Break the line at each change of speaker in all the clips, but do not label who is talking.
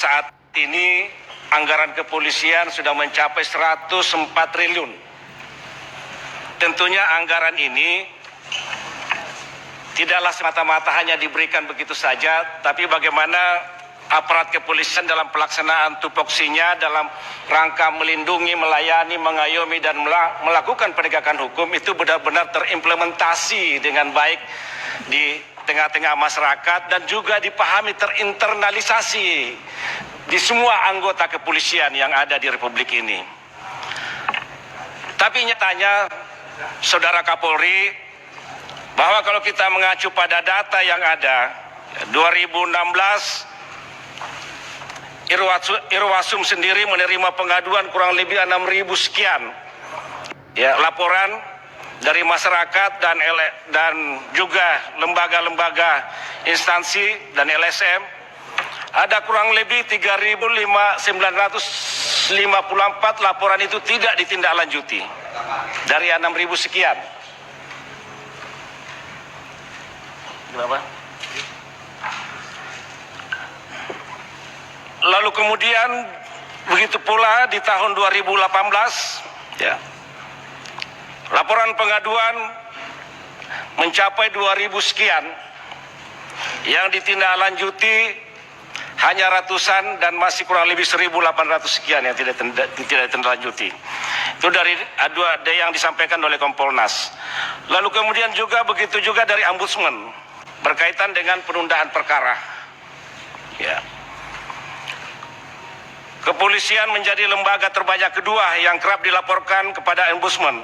Saat ini anggaran kepolisian sudah mencapai 104 triliun. Tentunya anggaran ini tidaklah semata-mata hanya diberikan begitu saja, tapi bagaimana aparat kepolisian dalam pelaksanaan tupoksinya dalam rangka melindungi, melayani, mengayomi, dan melakukan penegakan hukum itu benar-benar terimplementasi dengan baik di tengah-tengah masyarakat dan juga dipahami, terinternalisasi di semua anggota kepolisian yang ada di Republik ini. Tapi nyatanya, Saudara Kapolri, bahwa kalau kita mengacu pada data yang ada, 2016 Irwasum sendiri menerima pengaduan kurang lebih 6.000 sekian laporan dari masyarakat dan juga lembaga-lembaga instansi dan LSM. Ada kurang lebih 3.954 laporan itu tidak ditindaklanjuti dari 6.000 sekian. Kenapa? Lalu kemudian begitu pula di tahun 2018 laporan pengaduan mencapai 2.000 sekian, yang ditindaklanjuti hanya ratusan dan masih kurang lebih 1.800 sekian yang tidak ditindaklanjuti. Itu dari yang disampaikan oleh Kompolnas. Lalu kemudian juga begitu juga dari Ombudsman berkaitan dengan penundaan perkara. Kepolisian menjadi lembaga terbanyak kedua yang kerap dilaporkan kepada Ombudsman.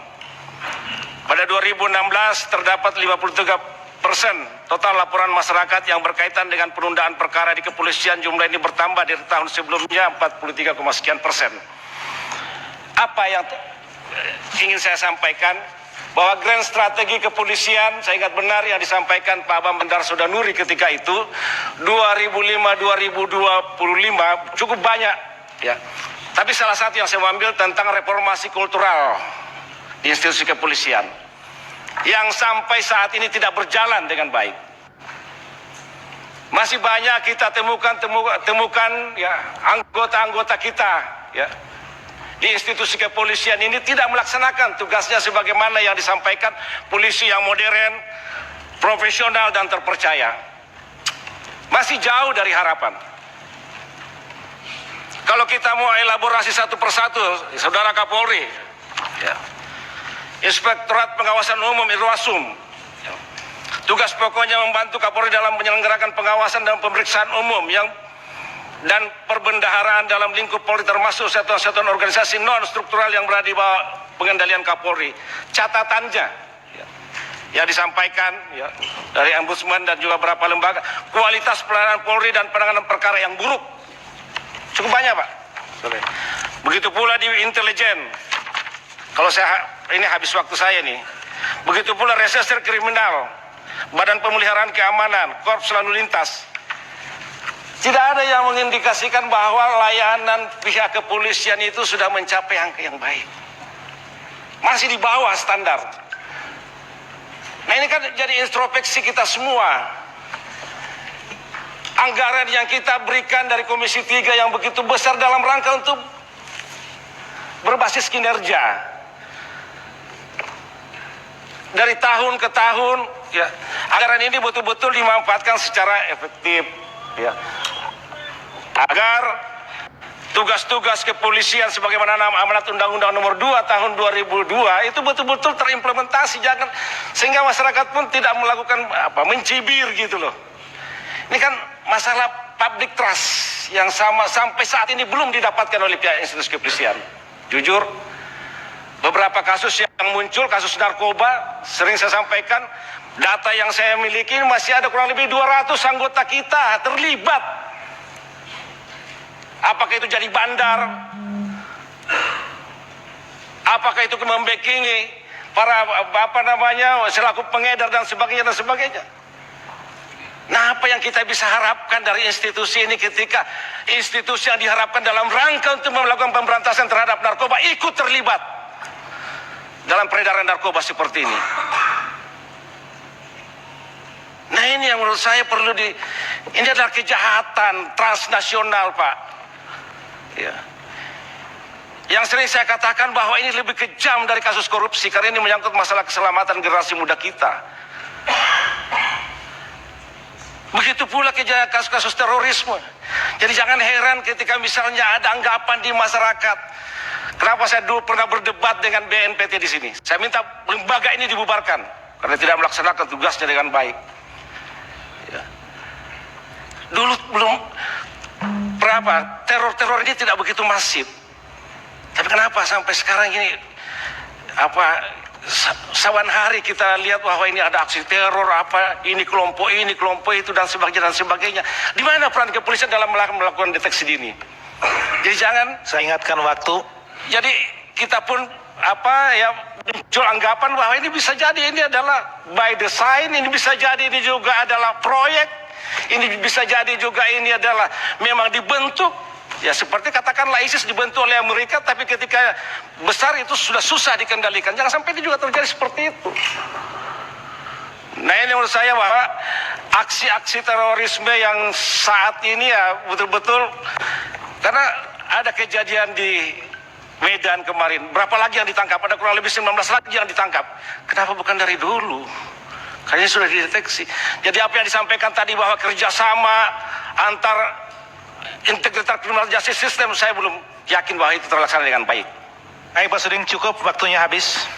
Pada 2016 terdapat 53% total laporan masyarakat yang berkaitan dengan penundaan perkara di kepolisian. Jumlah ini bertambah dari tahun sebelumnya 43, sekian persen. Apa yang ingin saya sampaikan? Bahwa grand strategi kepolisian, saya ingat benar yang disampaikan Pak Bambang Darsodanuri ketika itu, 2005-2025 cukup banyak. Tapi salah satu yang saya ambil tentang reformasi kultural di institusi kepolisian yang sampai saat ini tidak berjalan dengan baik. Masih banyak kita temukan anggota-anggota kita di institusi kepolisian ini tidak melaksanakan tugasnya sebagaimana yang disampaikan, polisi yang modern, profesional dan terpercaya. Masih jauh dari harapan. Kalau kita mau elaborasi satu persatu, Saudara Kapolri, Inspektorat Pengawasan Umum Irwasum, tugas pokoknya membantu Kapolri dalam menyelenggarakan pengawasan dan pemeriksaan umum dan perbendaharaan dalam lingkup Polri, termasuk satuan-satuan organisasi non-struktural yang berada di bawah pengendalian Kapolri. Catatannya yang disampaikan dari Ombudsman dan juga beberapa lembaga, kualitas pelayanan Polri dan penanganan perkara yang buruk. Cukup banyak, Pak. Begitu pula di intelijen. Kalau ini habis waktu saya nih. Begitu pula reserse kriminal, Badan Pemeliharaan Keamanan, Korps Lalu Lintas. Tidak ada yang mengindikasikan bahwa layanan pihak kepolisian itu sudah mencapai angka yang baik. Masih di bawah standar. Nah, ini kan jadi introspeksi kita semua. Anggaran yang kita berikan dari Komisi 3 yang begitu besar dalam rangka untuk berbasis kinerja. Dari tahun ke tahun, anggaran ini betul-betul dimanfaatkan secara efektif. Agar tugas-tugas kepolisian sebagaimana amanat Undang-Undang Nomor 2 Tahun 2002 itu betul-betul terimplementasi, sehingga masyarakat pun tidak melakukan mencibir gitu loh. Ini kan masalah public trust yang sampai saat ini belum didapatkan oleh pihak institusi kepolisian. Jujur, beberapa kasus yang muncul, kasus narkoba, sering saya sampaikan, data yang saya miliki masih ada kurang lebih 200 anggota kita terlibat. Apakah itu jadi bandar? Apakah itu membackingi para selaku pengedar dan sebagainya. Nah, apa yang kita bisa harapkan dari institusi ini ketika institusi yang diharapkan dalam rangka untuk melakukan pemberantasan terhadap narkoba ikut terlibat dalam peredaran narkoba seperti ini? Nah ini yang menurut saya perlu ini adalah kejahatan transnasional, Pak. Ya. Yang sering saya katakan bahwa ini lebih kejam dari kasus korupsi karena ini menyangkut masalah keselamatan generasi muda kita. Begitu pula kejadian kasus-kasus terorisme. Jadi jangan heran ketika misalnya ada anggapan di masyarakat. Kenapa saya dulu pernah berdebat dengan BNPT di sini? Saya minta lembaga ini dibubarkan karena tidak melaksanakan tugasnya dengan baik. Ya. Dulu belum berapa teror ini tidak begitu masif. Tapi kenapa sampai sekarang ini saban hari kita lihat bahwa ini ada aksi teror ini kelompok itu dan sebagainya. Di mana peran kepolisian dalam melakukan deteksi dini? Jadi jangan
Saya ingatkan waktu.
jadi kita pun muncul anggapan bahwa ini bisa jadi ini adalah by design, ini bisa jadi ini juga adalah proyek, ini bisa jadi juga ini adalah memang dibentuk. Ya seperti katakanlah ISIS dibentuk oleh Amerika, tapi ketika besar itu sudah susah dikendalikan. Jangan sampai itu juga terjadi seperti itu. Nah ini menurut saya bahwa aksi-aksi terorisme yang saat ini ya betul-betul, karena ada kejadian di Medan kemarin, berapa lagi yang ditangkap? Ada kurang lebih 19 lagi yang ditangkap. Kenapa bukan dari dulu? Karena ini sudah dideteksi. Jadi apa yang disampaikan tadi bahwa kerjasama antar integritas criminal justice system, saya belum yakin bahwa itu terlaksana dengan baik.
Baik Pak Suding, cukup, waktunya habis.